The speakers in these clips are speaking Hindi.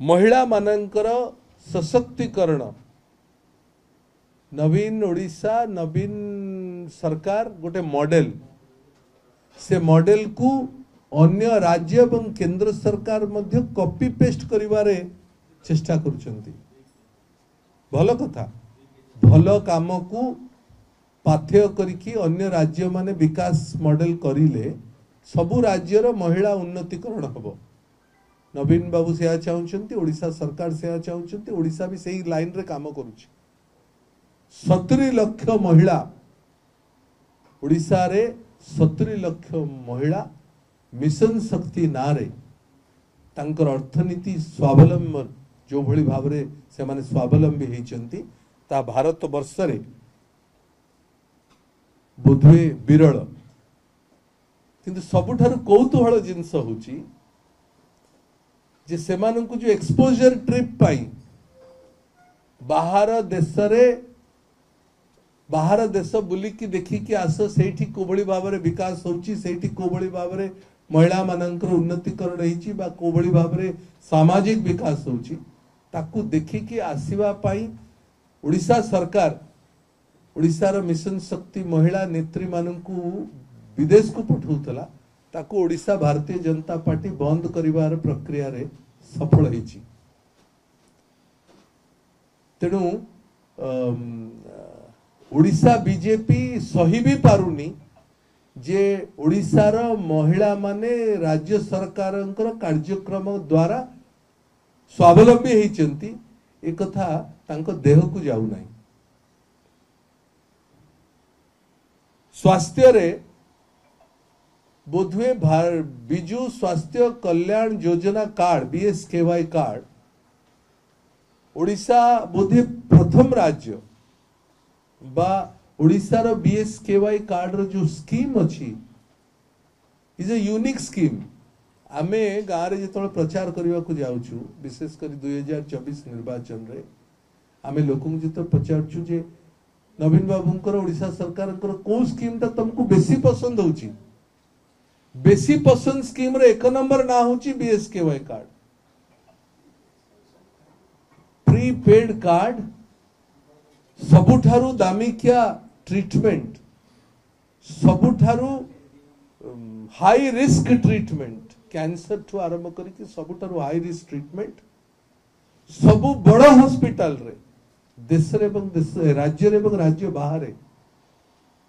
महिला मानकर सशक्तिकरण नवीन ओडिशा नवीन सरकार गोटे मॉडल से मॉडल को अन्य राज्य एवं केंद्र सरकार मध्य कॉपी पेस्ट करिवारे चेष्टा करुचंती। भल कथा भल काम को पाथ्य करिकी अन्य राज्य माने विकास मॉडल करिले सबु राज्यर महिला उन्नतिकरण हबो। नवीन बाबू से चाहते ओडिशा सरकार से चाहते ओडिशा भी सही लाइन रे काम करुछि। 70 लाख महिला ओडिशा रे 70 लाख महिला मिशन शक्ति नारे तांकर अर्थनीति स्वावलंबन जो भली भाव रे से माने स्वावलंबी होइचंती ता भारत वर्ष रे बोधवे विरल। किंतु सबुठार कौतूहल जिनस होची जे सेमानंकु जो एक्सपोजर ट्रिप पाई बाहर देश बुलिकी देखिकी आस सेठी कोभली भाव रे विकास होची सेठी कोभली भाव रे महिला मानकर उन्नतिकरण होईची बा कोभली भाव रे सामाजिक विकास होची ताकू देखिकी आसीबा पाई ओडिशा सरकार ओडिशार मिशन शक्ति महिला नेत्री मानकू विदेश को पठाउतला ताकू ओडिशा भारतीय जनता पार्टी बंद करिवार प्रक्रिया रे सफल होईची। तेणु ओडिशा बीजेपी सही भी पारुनी जे ओडिशार महिला माने राज्य सरकारंकर कार्यक्रम द्वारा स्वावलंबी होइचंती ए कथा तांको देह को जाऊ नाही। स्वास्थ्य रे बोधवे बिजु स्वास्थ्य Kalyan Yojana card BSKY card Odisha बोधे प्रथम राज्य बा ओडिशार बीएसकेवाई कार्ड रो जो स्कीम अच्छी इज ए यूनिक स्कीम। आमे गाँव रे जेतोल प्रचार करबा को जाउछु विशेष कर 2024 निर्वाचन रे आमे लोकन जेतो प्रचारछु जे नवीन बाबूंकर ओडिशा सरकारंकर को स्कीम ता तुमको बेसी पसंद होची। बेसी पसंद स्कीम रे एक नंबर ना होची बीएसकेवाई कार्ड प्रीपेड कार्ड सबुठारु दामिकिया ट्रीटमेंट सबुठारु हाई रिस्क ट्रीटमेंट कैंसर ठू आरंभ करिक सबुठारु हाई रिस्क ट्रीटमेंट सबु बड़ हॉस्पिटल रे देश रे एवं देश राज्य रे एवं राज्य बाहर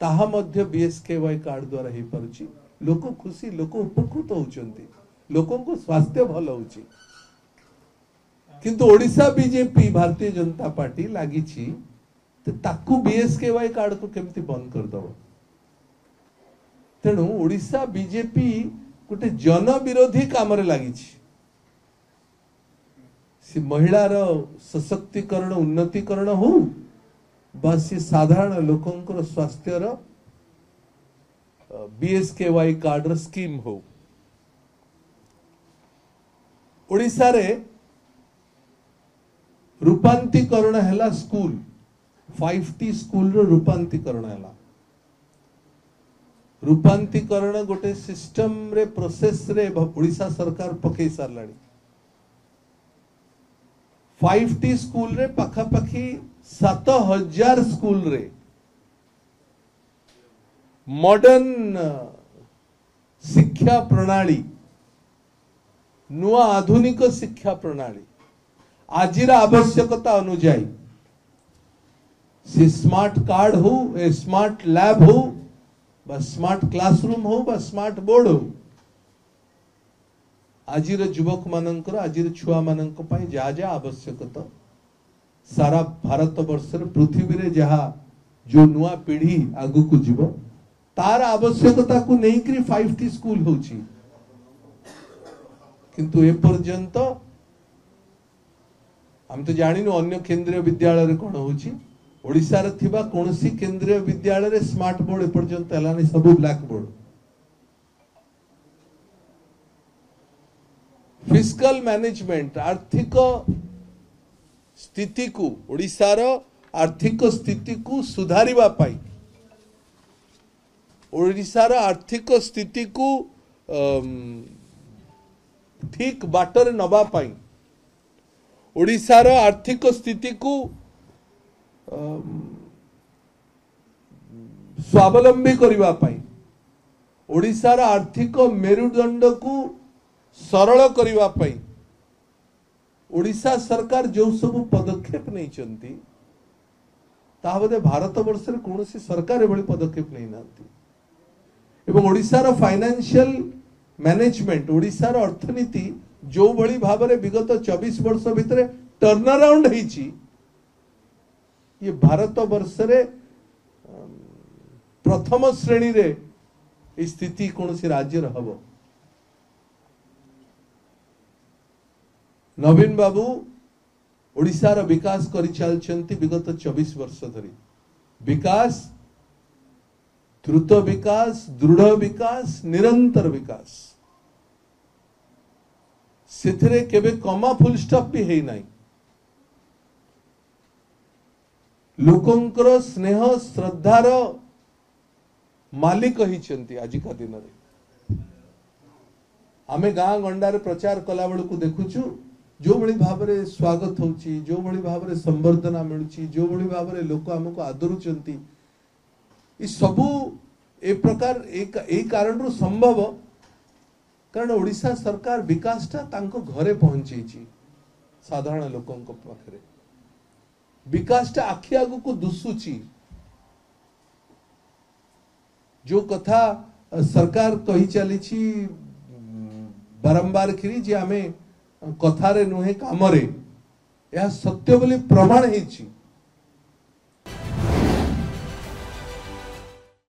ताहा मध्य बीएसकेवाई कार्ड द्वारा ही परची। लोक खुशी लोक उपकृत होउचंती लोकों को स्वास्थ्य भल होउची। किंतु ओडिशा बीजेपी भारतीय जनता पार्टी लागिची ताकू बीएसकेवाई कार्ड को केमती बंद कर दबो। तेणु ओडिशा बीजेपी गोटे जन विरोधी काम रे लागिची। सी महिलार सशक्तिकरण उन्नतिकरण हो बा सी साधारण लोकंकर स्वास्थ्यर बीएसकेवाई कार्ड स्कीम हो। ओडिशा रे रूपांतरीकरण हैला स्कूल 5T स्कूल रो रूपांतरीकरण हैला। रूपांतरीकरण गोटे सिस्टम रे प्रोसेस रे ओडिशा सरकार पकई सारलाणी। 5T स्कूल रे पाखा पाखी 7000 स्कूल रे मॉडर्न शिक्षा प्रणाली नुआ आधुनिक शिक्षा प्रणाली आजिर आवश्यकता अनुଯାयी से स्मार्ट कार्ड हो ए स्मार्ट लैब हो बा स्मार्ट क्लासरूम हो बा स्मार्ट बोर्ड हो आजिर युवक मानकर आजिर छुआ मानक पई जा जा आवश्यकता सारा भारत वर्ष रे पृथ्वी रे जहा जो नुआ पीढ़ी आगु को जीव तार आवश्यकता को नहीं करी 5T स्कूल होची। किंतु ए पर्यंत हम तो जानिनु अन्य केंद्रीय विद्यालय रे कोन होची ओडिशा रे थिबा कोनसी केंद्रीय विद्यालय रे स्मार्ट बोर्ड ए पर्यंत एलानी सब ब्लैक बोर्ड। फिस्कल मैनेजमेंट आर्थिक स्थिति को ओडिशा रो आर्थिक स्थिति को सुधारिबा पाई ओडिशा रो आर्थिक स्थिति को ठीक बाटर नबा पाई ओडिशार आर्थिक स्थिति को स्वावलंबी करबा पई, ओडिशार आर्थिक मेरुदंड को सरल करबा पई ओडिशा सरकार जो सब पदक्षेप नहीं चंती ता बोधे भारत वर्ष रे कौन सी सरकार एभली पदक्षेप नहीं नांती एवं ओडिशार फाइनेंशियल मैनेजमेंट ओडिशार अर्थनीति जो भली भाव रे विगत 24 वर्ष भितर टर्न अराउंड होईची ये भारत वर्ष रे प्रथम श्रेणी रे स्थिति कौन सी राज्य हबो। नवीन बाबू ओडिशार विकास करि चलछंती विगत 24 वर्ष धरी विकास द्रुत विकास दृढ़ विकास निरंतर विकास सेथिरे केबे कमा फुल स्टॉप भी हेई नाही लोकंकर स्नेह श्रद्धार मालिक हिचंती आजिका दिन रे आमे गाँ गंडारे प्रचार कला बेलू देखुचु जो भली भाव रे स्वागत होची जो भली भाव रे संबर्धना मिलुची जो भली भाव रे लोक हमको आदरुचंती ई सबू ए प्रकार एक कारण रो संभव कारण ओडिशा सरकार विकास ता तांको घरे पहुंचीची साधारण लोकन को पाखरे विकास ता आखि आगु को दुसुची जो कथा सरकार कही चलीची बारंबार खिरी जे हमें कथारे नुहे कामरे यह सत्य बोली प्रमाण हेची